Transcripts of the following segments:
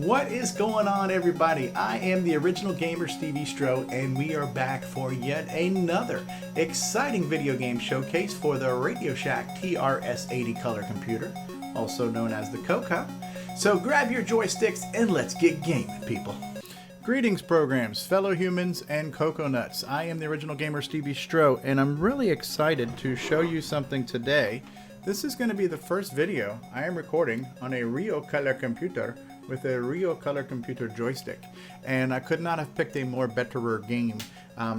What is going on, everybody? I am the original gamer StevieStrow, and we are back for yet another exciting video game showcase for the Radio Shack TRS-80 color computer, also known as the CoCo. So grab your joysticks and let's get gaming, people. Greetings, programs, fellow humans, and cocoa nuts. I am the original gamer StevieStrow, and I'm really excited to show you something today. This is going to be the first video I am recording on a Rio color computer with a Rio color computer joystick, and I could not have picked a more betterer game.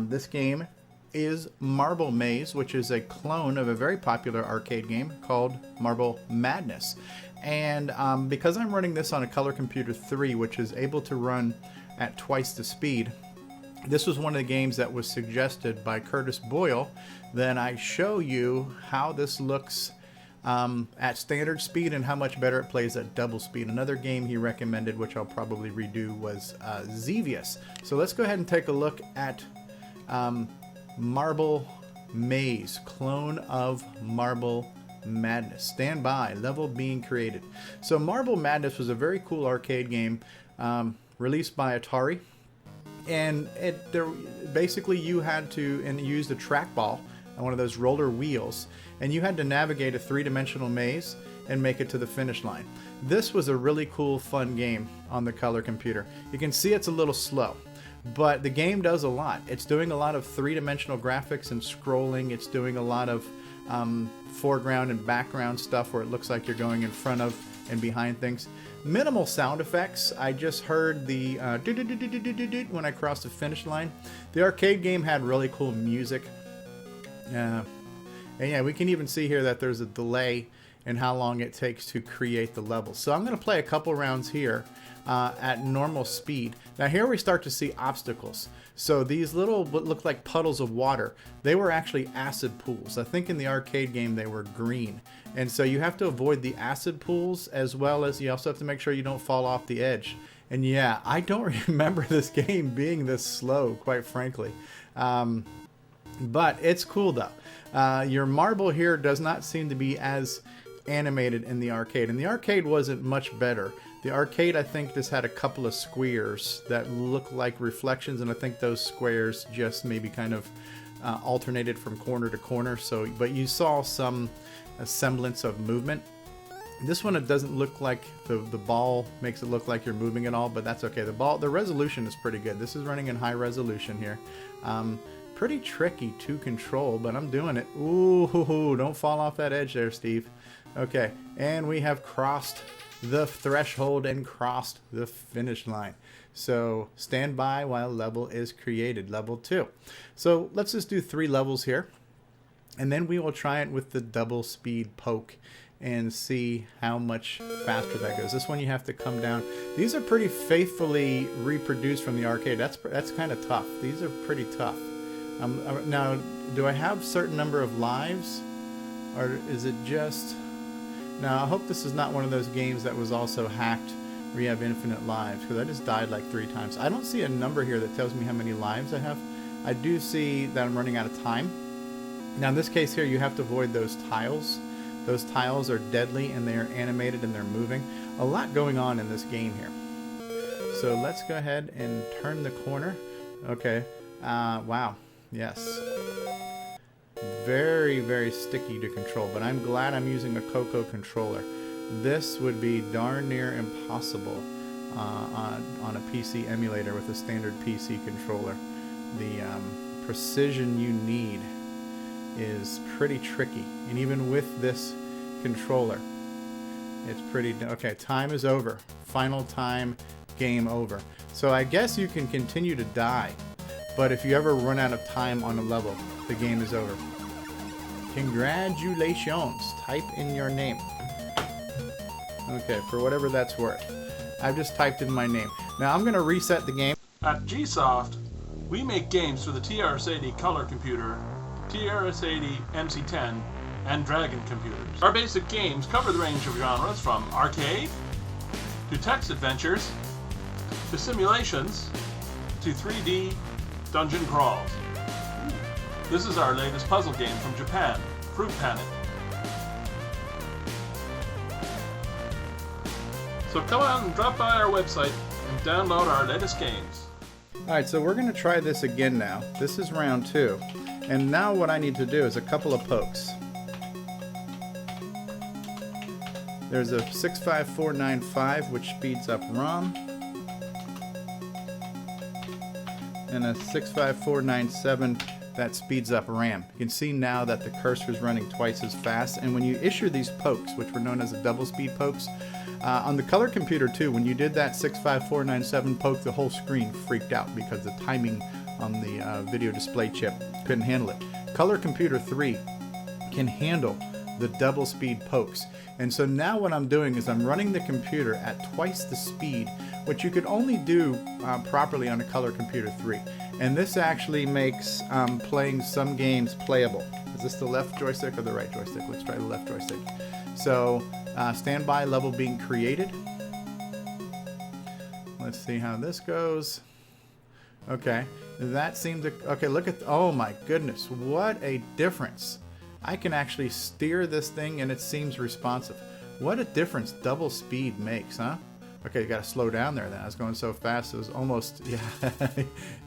This game is Marble Maze, which is a clone of a very popular arcade game called Marble Madness. And because I'm running this on a Color Computer 3, which is able to run at twice the speed, this was one of the games that was suggested by Curtis Boyle that I show you how this looks at standard speed and how much better it plays at double speed. Another game he recommended, which I'll probably redo, was Xevious. So let's go ahead and take a look at Marble Maze, clone of Marble Madness. Stand by, level being created. So Marble Madness was a very cool arcade game released by Atari, and basically you had to use the trackball on one of those roller wheels, and you had to navigate a three-dimensional maze and make it to the finish line. This was a really cool, fun game on the color computer. You can see it's a little slow, but the game does a lot. It's doing a lot of three-dimensional graphics and scrolling. It's doing a lot of foreground and background stuff where it looks like you're going in front of and behind things. Minimal sound effects. I just heard the when I crossed the finish line. The arcade game had really cool music. And yeah, we can even see here that there's a delay in how long it takes to create the level. So I'm going to play a couple rounds here at normal speed. Now here we start to see obstacles. So these little, what look like puddles of water, they were actually acid pools. I think in the arcade game they were green. And so you have to avoid the acid pools, as well as you also have to make sure you don't fall off the edge. And yeah, I don't remember this game being this slow, quite frankly. But it's cool though. Your marble here does not seem to be as animated in the arcade, and the arcade wasn't much better. The arcade, I think, just had a couple of squares that look like reflections, and I think those squares just maybe kind of alternated from corner to corner. So, but you saw some semblance of movement. This one, it doesn't look like the ball makes it look like you're moving at all, but that's okay. The resolution is pretty good. This is running in high resolution here. Pretty tricky to control, but I'm doing it. Ooh, don't fall off that edge there, Steve. Okay, and we have crossed the threshold and crossed the finish line. So stand by while level is created, level 2. So let's just do 3 levels here, and then we will try it with the double speed poke and see how much faster that goes. This one you have to come down. These are pretty faithfully reproduced from the arcade. That's kind of tough. These are pretty tough. Now, do I have certain number of lives, or is it just... Now, I hope this is not one of those games that was also hacked where you have infinite lives, because I just died like 3 times. I don't see a number here that tells me how many lives I have. I do see that I'm running out of time. Now, in this case here, you have to avoid those tiles. Those tiles are deadly, and they are animated, and they're moving. A lot going on in this game here. So let's go ahead and turn the corner. Okay. Wow. Yes. Very, very sticky to control, but I'm glad I'm using a CoCo controller. This would be darn near impossible on a PC emulator with a standard PC controller. The precision you need is pretty tricky, and even with this controller, it's pretty... Okay, time is over. Final time, game over. So I guess you can continue to die, but if you ever run out of time on a level, the game is over. Congratulations. Type in your name. Okay, for whatever that's worth. I've just typed in my name. Now I'm going to reset the game. At Gsoft, we make games for the TRS-80 color computer, TRS-80 MC10, and Dragon computers. Our basic games cover the range of genres from arcade, to text adventures, to simulations, to 3D dungeon crawls. This is our latest puzzle game from Japan, Fruit Panic. So come on and drop by our website and download our latest games. Alright, so we're going to try this again now. This is round 2. And now what I need to do is a couple of pokes. There's a 65495, which speeds up ROM. And a 65497 that speeds up RAM. You can see now that the cursor is running twice as fast. And when you issue these pokes, which were known as the double speed pokes, on the color computer too, when you did that 65497 poke, the whole screen freaked out because the timing on the video display chip couldn't handle it. Color computer 3 can handle the double speed pokes. And so now what I'm doing is I'm running the computer at twice the speed, which you could only do properly on a color computer 3. And this actually makes playing some games playable. Is this the left joystick or the right joystick? Let's try the left joystick. So standby level being created. Let's see how this goes. Okay, that seemed to, okay, look at, oh my goodness, what a difference. I can actually steer this thing and it seems responsive. What a difference double speed makes, huh? Okay, you gotta slow down there then. I was going so fast, it was almost, yeah,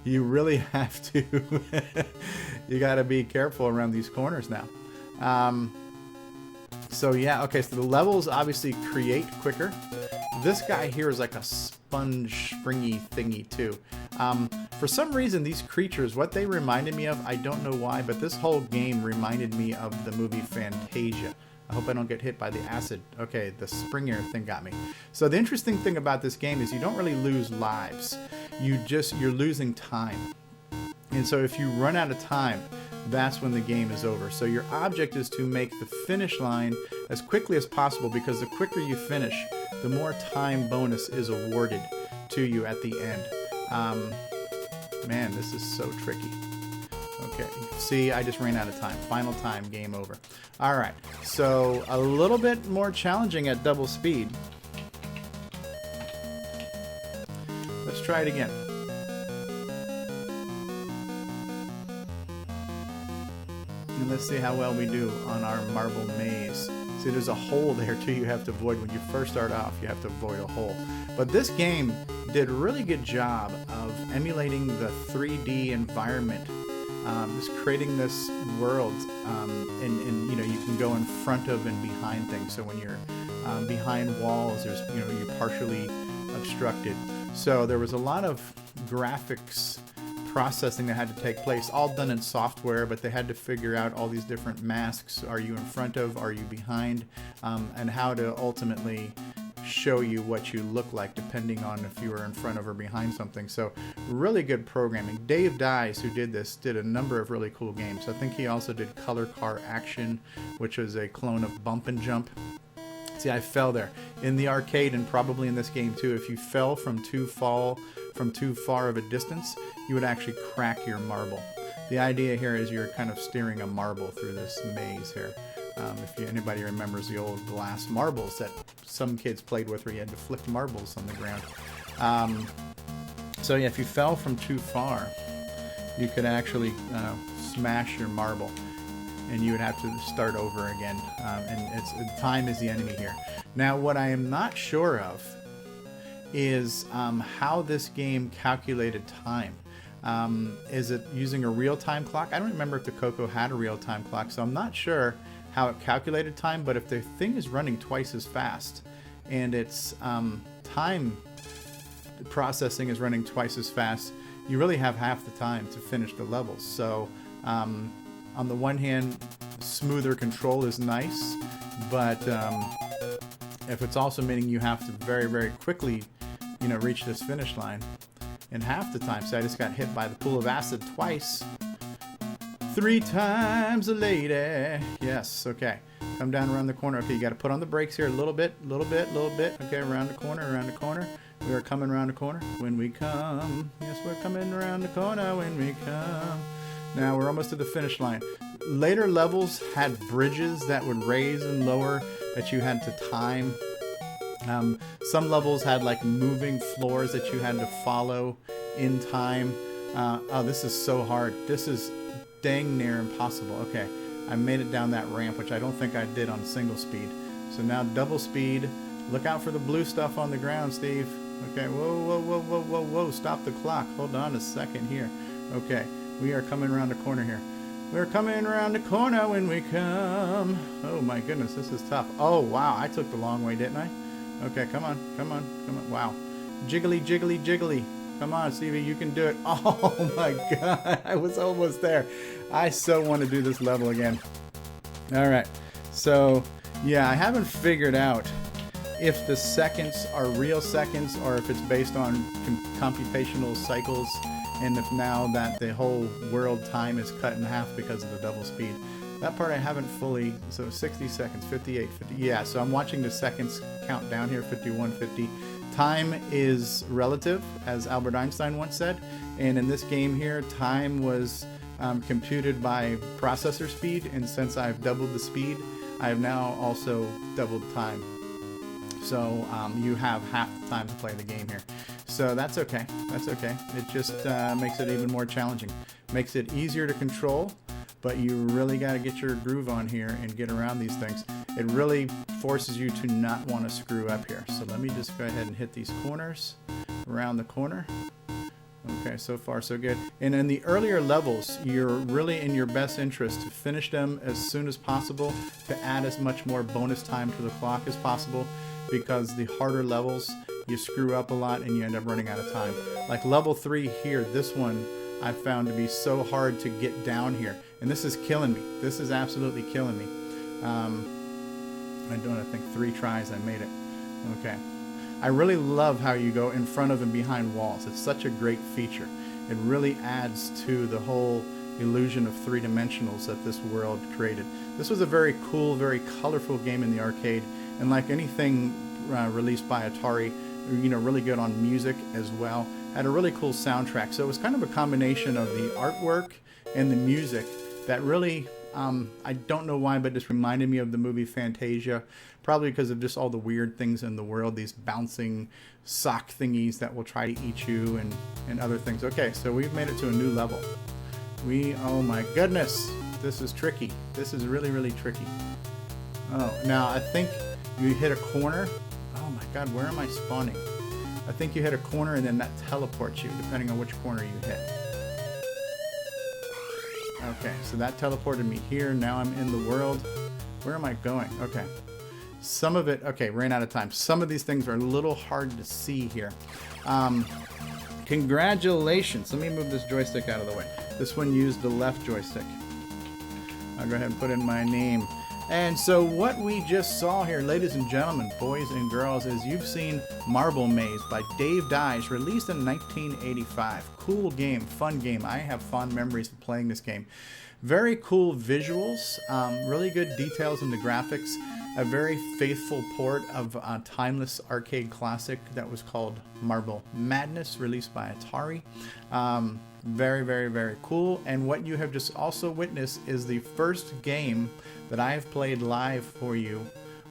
you really have to, you gotta be careful around these corners now. So yeah, okay, so the levels obviously create quicker. This guy here is like a sponge springy thingy too. For some reason, these creatures, what they reminded me of, I don't know why, but this whole game reminded me of the movie Fantasia. I hope I don't get hit by the acid. Okay, the Springer thing got me. So the interesting thing about this game is you don't really lose lives. You're losing time. And so if you run out of time, that's when the game is over. So your object is to make the finish line as quickly as possible, because the quicker you finish, the more time bonus is awarded to you at the end. Man, this is so tricky. Okay, see, I just ran out of time. Final time, game over. All right, so a little bit more challenging at double speed. Let's try it again. And let's see how well we do on our marble maze. See, there's a hole there too you have to avoid when you first start off. You have to avoid a hole. But this game did a really good job of emulating the 3D environment, just creating this world, and you know, you can go in front of and behind things. So when you're behind walls, there's, you know, you're partially obstructed. So there was a lot of graphics processing that had to take place, all done in software, but they had to figure out all these different masks. Are you in front of, are you behind, and how to ultimately show you what you look like depending on if you were in front of or behind something. So really good programming. Dave Dice, who did this, did a number of really cool games. I think he also did Color Car Action, which was a clone of Bump and Jump. See, I fell there. In the arcade, and probably in this game too, if you fell from too far of a distance, you would actually crack your marble. The idea here is you're kind of steering a marble through this maze here. If anybody remembers the old glass marbles that some kids played with, where you had to flick marbles on the ground. So yeah, if you fell from too far, you could actually smash your marble, and you would have to start over again. And time is the enemy here. Now, what I am not sure of is how this game calculated time. Is it using a real-time clock? I don't remember if the CoCo had a real-time clock, so I'm not sure how it calculated time. But if the thing is running twice as fast, and its time processing is running twice as fast, you really have half the time to finish the levels. So on the one hand, smoother control is nice, but if it's also meaning you have to very, very quickly, you know, reach this finish line in half the time. So I just got hit by the pool of acid twice. 3 times a lady. Yes, okay. Come down around the corner. Okay, you got to put on the brakes here a little bit. Okay, around the corner. We are coming around the corner when we come. Yes, we're coming around the corner when we come. Now we're almost to the finish line. Later levels had bridges that would raise and lower that you had to time. Some levels had like moving floors that you had to follow in time. Oh, this is so hard. This is dang near impossible. Okay, I made it down that ramp, which I don't think I did on single speed. So now double speed. Look out for the blue stuff on the ground, Steve. Okay, whoa, whoa, whoa, whoa, whoa, whoa. Stop the clock. Hold on a second here. Okay, we are coming around the corner here. We're coming around the corner when we come. Oh my goodness, this is tough. Oh wow, I took the long way, didn't I? Okay, come on, come on, come on. Wow. Jiggly, jiggly, jiggly. Come on, Stevie, you can do it. Oh my god, I was almost there. I so want to do this level again. All right, so yeah, I haven't figured out if the seconds are real seconds or if it's based on computational cycles, and if now that the whole world time is cut in half because of the double speed. That part I haven't fully, so 60 seconds, 58, 50, yeah, so I'm watching the seconds count down here, 51, 50. Time is relative, as Albert Einstein once said, and in this game here, time was computed by processor speed, and since I've doubled the speed, I have now also doubled time. So you have half the time to play the game here. So that's okay. That's okay. It just makes it even more challenging. Makes it easier to control, but you really got to get your groove on here and get around these things. It really forces you to not want to screw up here. So let me just go ahead and hit these corners, around the corner. Okay, so far so good. And in the earlier levels, you're really in your best interest to finish them as soon as possible, to add as much more bonus time to the clock as possible, because the harder levels, you screw up a lot and you end up running out of time. Like level 3 here, this one I found to be so hard to get down here. And this is killing me. This is absolutely killing me. I don't, I think 3 tries I made it. Okay. I really love how you go in front of and behind walls. It's such a great feature. It really adds to the whole illusion of 3-dimensionals that this world created. This was a very cool, very colorful game in the arcade, and like anything released by Atari, you know, really good on music as well. Had a really cool soundtrack. So it was kind of a combination of the artwork and the music that really, I don't know why, but just reminded me of the movie Fantasia. Probably because of just all the weird things in the world, these bouncing sock thingies that will try to eat you and other things. Okay, so we've made it to a new level. Oh my goodness, this is tricky. This is really, really tricky. Oh, now I think you hit a corner. Oh my god, where am I spawning? I think you hit a corner and then that teleports you, depending on which corner you hit. Okay, so that teleported me here. Now I'm in the world. Where am I going? Okay. Some of it, okay, ran out of time. Some of these things are a little hard to see here. Congratulations. Let me move this joystick out of the way. This one used the left joystick. I'll go ahead and put in my name. And so what we just saw here, ladies and gentlemen, boys and girls, is you've seen Marble Maze by Dave Dye's, released in 1985. Cool game, fun game. I have fond memories of playing this game. Very cool visuals, really good details in the graphics. A very faithful port of a timeless arcade classic that was called Marble Madness, released by Atari. Very, very, very cool. And what you have just also witnessed is the first game that I have played live for you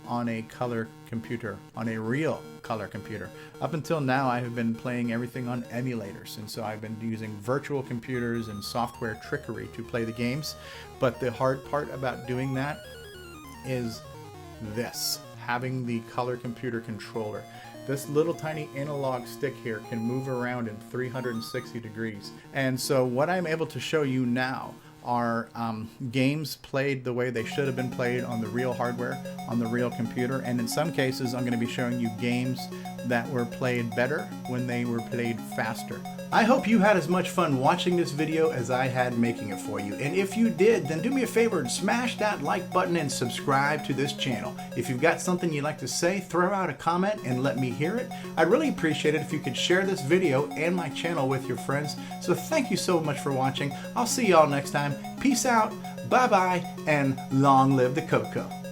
on a color computer, on a real color computer. Up until now, I have been playing everything on emulators, and so I've been using virtual computers and software trickery to play the games. But the hard part about doing that is this, having the color computer controller. This little tiny analog stick here can move around in 360 degrees. And so what I'm able to show you now are games played the way they should have been played on the real hardware, on the real computer. And in some cases, I'm going to be showing you games that were played better when they were played faster. I hope you had as much fun watching this video as I had making it for you. And if you did, then do me a favor and smash that like button and subscribe to this channel. If you've got something you'd like to say, throw out a comment and let me hear it. I'd really appreciate it if you could share this video and my channel with your friends. So thank you so much for watching. I'll see y'all next time. Peace out, bye-bye, and long live the CoCo.